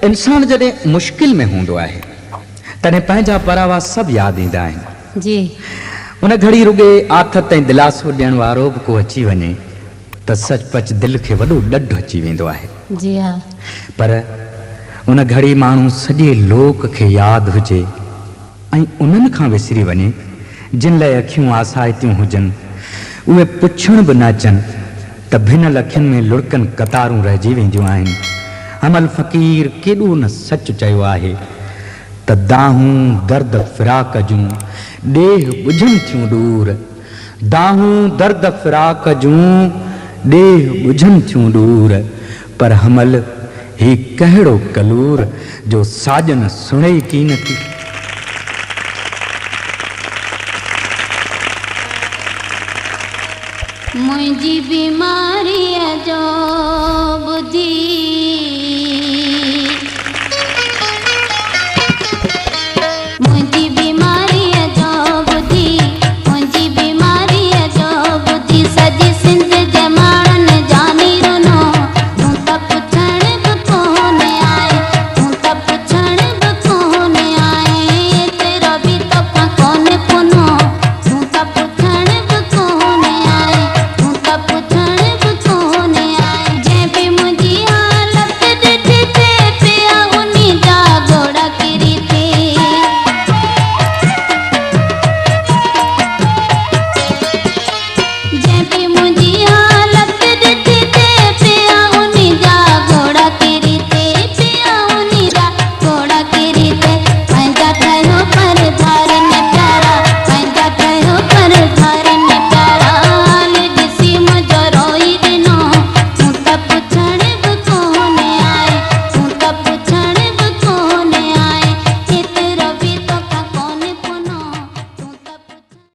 इंसान जॾहिं मुश्किल में हूंदो आहे तॾहिं पंहिंजा परावा सभु यादि ईंदा आहिनि जी। उन घड़ी रुॻे आथत ऐं दिलासो ॾियण वारो बि को अची वञे त सचपच दिलि खे वॾो ॾढु अची वेंदो आहे। जी हाँ। पर उन घड़ी माण्हू सॼे लोक खे यादि हुजे ऐं उन्हनि खां विसरी वञे जिन लाइ अखियूं आसाइतियूं हुजनि, उहे पुछण बि न अचनि त भिनल अखियुनि में लुड़कनि कतारूं रहिजी वेंदियूं आहिनि। अमल फ़क़ीर केॾो न सच चयो आहे त दाहूं दर्द फिराक जूं ॾेह ॿुझनि थियूं दूर, दाहूं दर्द फिराक जूं ॾेह ॿुझनि थियूं दूर, पर हमल ही कहिड़ो कलूर जो साजन सुणे ई कीन थी। मुंहिंजी बीमारीअ जो ॿुधी